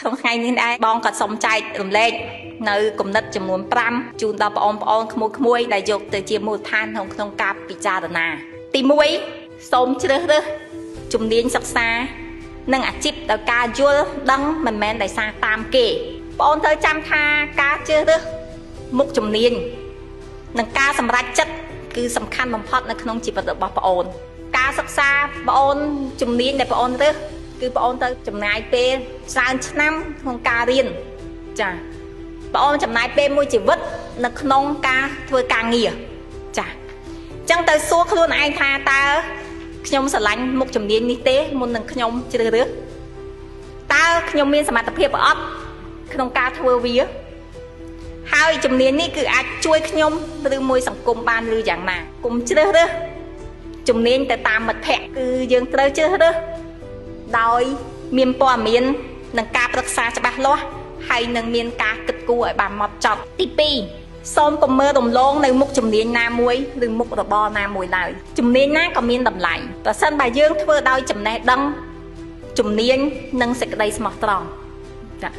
ក្នុងថ្ងៃនេះដែរបងក៏សូមចែករំលែកនៅគំនិតចំនួន5ជូនដល់បងប្អូនក្មួយៗដែលយកទៅជាមូលដ្ឋានក្នុងការពិចារណាទី1សូមជ្រើសរើសជំនាញសិក្សានិងអាជីពដោយការយល់ដឹងមិនមែនដោយសារតាមគេបងត្រូវចាំថាការជ្រើសរើសមុខជំនាញនិងការសម្រេចចិត្តគឺសំខាន់បំផុតនៅក្នុងជីវិតរបស់បងអូនការសិក្សាបងអូនជំនាញដែលបងអូនរើសគឺបងអូនត្រូវចំណាយពេលច្រើនឆ្នាំក្នុងការរៀនចាបងអូនចំណាយពេលមួយជីវិតនៅក្នុងការធ្វើការងារចាអញ្ចឹងទៅសួរខ្លួនឯងថាតើខ្ញុំស្រឡាញ់មុខជំនាញនេះទេមុននឹងខ្ញុំជ្រើសរើសតើខ្ញុំមានសមត្ថភាពអត់ក្នុងការធ្វើវាហើយជំនាញនេះគឺអាចជួយខ្ញុំឬមួយសង្គមបានឬយ៉ាងណាគុំជ្រើសរើសជំនាញទៅតាមមិត្តភ័ក្តិគឺយើងត្រូវជ្រើសរើសដោយមានព័ត៌មាននិងការប្រឹក្សាច្បាស់លាស់ហើយនឹងមានការគិតគូរឲ្យបានម៉ត់ចត់ទី2សូមកុំមើលរំលងនៅមុខជំនាញណាមួយឬមុខរបរណាមួយឡើយជំនាញណាក៏មានតម្លៃប្រសិនបើយើងធ្វើដោយចំណេះដឹងជំនាញនិងសេចក្តីស្មោះត្រង់ចា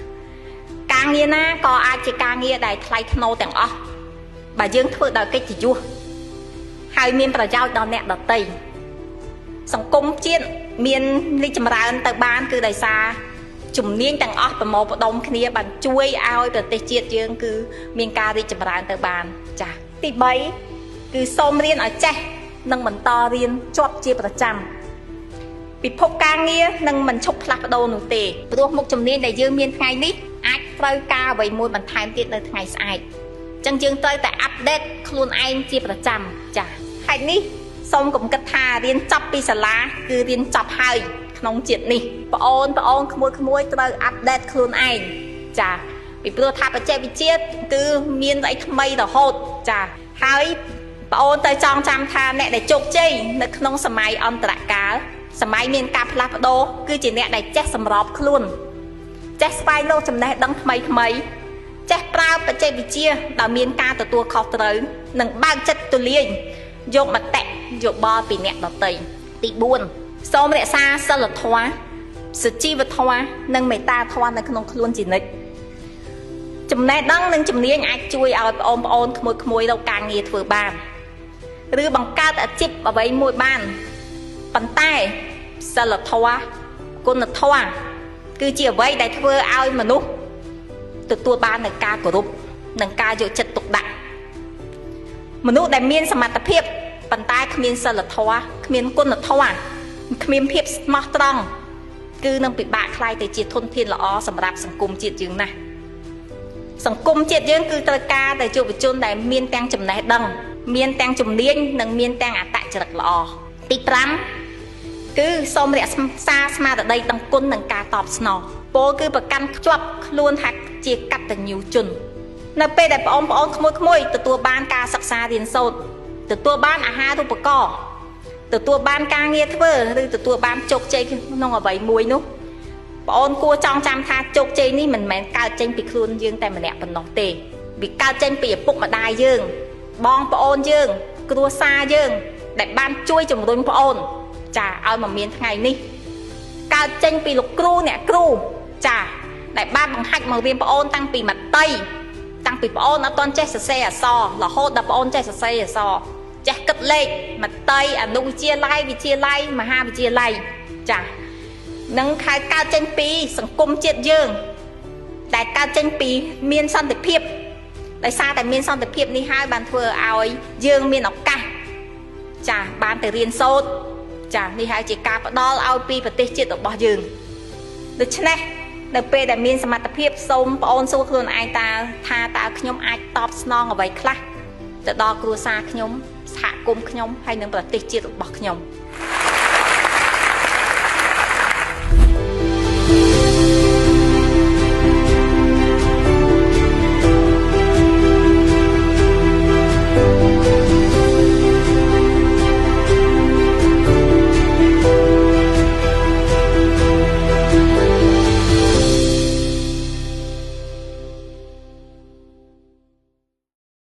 ការងារណាក៏អាចជាការងារដែលថ្លៃថ្នូរទាំងអស់បើយើងធ្វើដោយកិត្តិយសហើយមានប្រយោជន៍ដល់អ្នកដទៃសង្គមជាតិមានរីកចម្រើនទៅបានគឺដោយសារជំនាញទាំងអស់ប្រមូលផ្ដុំគ្នាបានជួយឲ្យប្រទេសជាតិយើងគឺមានការរីកចម្រើនទៅបានចា៎ទី3គឺសូមរៀនឲ្យចេះនិងបន្តរៀនជាប់ជាប្រចាំពិភពការងារនឹងមិនឈប់ផ្លាស់ប្ដូរនោះទេព្រោះមុខជំនាញដែលយើងមានថ្ងៃនេះអាចត្រូវការអ្វីមួយបន្ថែមទៀតនៅថ្ងៃស្អែកអញ្ចឹងយើងត្រូវតែអាប់ដេតខ្លួនឯងជាប្រចាំចា៎ហេតុនេះសូមកុំគិតថារៀនចប់ពីសាលាគឺរៀនចប់ហើយក្នុងជាតិនេះបងអូនក្មួយត្រូវអាប់ដេតខ្លួនឯងចាពីព្រោះថាបច្ចេកវិទ្យាគឺមានអីថ្មីរហូតចាហើយបងអូនទៅចងចាំថាអ្នកដែលជោគជ័យនៅក្នុងសម័យអន្តរកាលសម័យមានការផ្លាស់ប្ដូរគឺជាអ្នកដែលចេះសម្របខ្លួនចេះស្វែងរកចំណេះដឹងថ្មីចេះប្រើបច្ចេកវិទ្យាដែលមានការទទួលខុសត្រូវនិងបើកចិត្តទូលាយយកមតិយោបល់ពីអ្នកដទៃទី4សូមរក្សាសីលធម៌សុជីវធម៌និងមេត្តាធម៌នៅក្នុងខ្លួនជានិច្ចចំណេះដឹងនិងជំនាញអាចជួយឲ្យបងប្អូនក្មួយៗរកការងារធ្វើបានឬបង្កើតអាជីពអ្វីមួយបានប៉ុន្តែសីលធម៌គុណធម៌គឺជាអ្វីដែលធ្វើឲ្យមនុស្សទទួលបាននូវការគោរពនិងការយកចិត្តទុកដាក់មនុស្សដែលមានសមត្ថភាពប៉ុន្តែគ្មានសីលធម៌គ្មានគុណធម៌គ្មានភាពស្មោះត្រង់គឺនឹងពិបាកខ្លាយទៅជាធនធានល្អសម្រាប់សង្គមជាតិយើងណាស់សង្គមជាតិយើងគឺត្រូវការតែយុវជនដែលមានទាំងចំណេះដឹងមានទាំងជំនាញនិងមានទាំងអត្តចរិតល្អទី5គឺសូមរក្សាស្មារតីដឹងគុណនិងការតបស្នងពោលគឺប្រកាន់ខ្ជាប់ខ្លួនថាជាកតញ្ញូជននៅពេលដែលបងប្អូនក្មួយៗទទួលបានការសិក្សារៀនសូត្រទទួលបានអាហារូបករណ៍ទទួលបានការងារធ្វើឬទទួលបានជោគជ័យក្នុងអ្វីមួយនោះបងអូនគួរចងចាំថាជោគជ័យនេះមិនមែនកើតចេញពីខ្លួនយើងតែម្នាក់ប៉ុណ្ណោះទេវាកើតចេញពីឪពុកម្ដាយយើងបងប្អូនយើងគ្រួសារយើងដែលបានជួយជំរុញបងអូនចាឲ្យមកមានថ្ងៃនេះកើតចេញពីលោកគ្រូអ្នកគ្រូចាដែលបានបង្ហាត់មករៀនបងអូនតាំងពីមត្តេយ្យតាំងពីបងអូនអត់ទាន់ចេះសរសេរអក្សររហូតដល់បងអូនចេះសរសេរអក្សរចេះគិតលេខមត្តេយ្យអនុវិទ្យាល័យវិទ្យាល័យមហាវិទ្យាល័យចានឹងខែកើតចេញពីសង្គមជាតិយើងដែលកើតចេញពីមានសន្តិភាពដោយសារតែមានសន្តិភាពនេះហើយបានធ្វើឲ្យយើងមានឱកាសចាបានទៅរៀនសូត្រចានេះហើយជាការផ្ដល់ឲ្យពីប្រទេសជាតិរបស់យើងដូច្នេះនៅពេលដែលមានសមត្ថភាពសូមបងអូនសួរខ្លួនឯងថាតើខ្ញុំអាចតបស្នងអ្វីខ្លះទៅដល់គ្រួសារខ្ញុំសហគមន៍ខ្ញុំហើយនិងប្រទេសជាតិរបស់ខ្ញុំ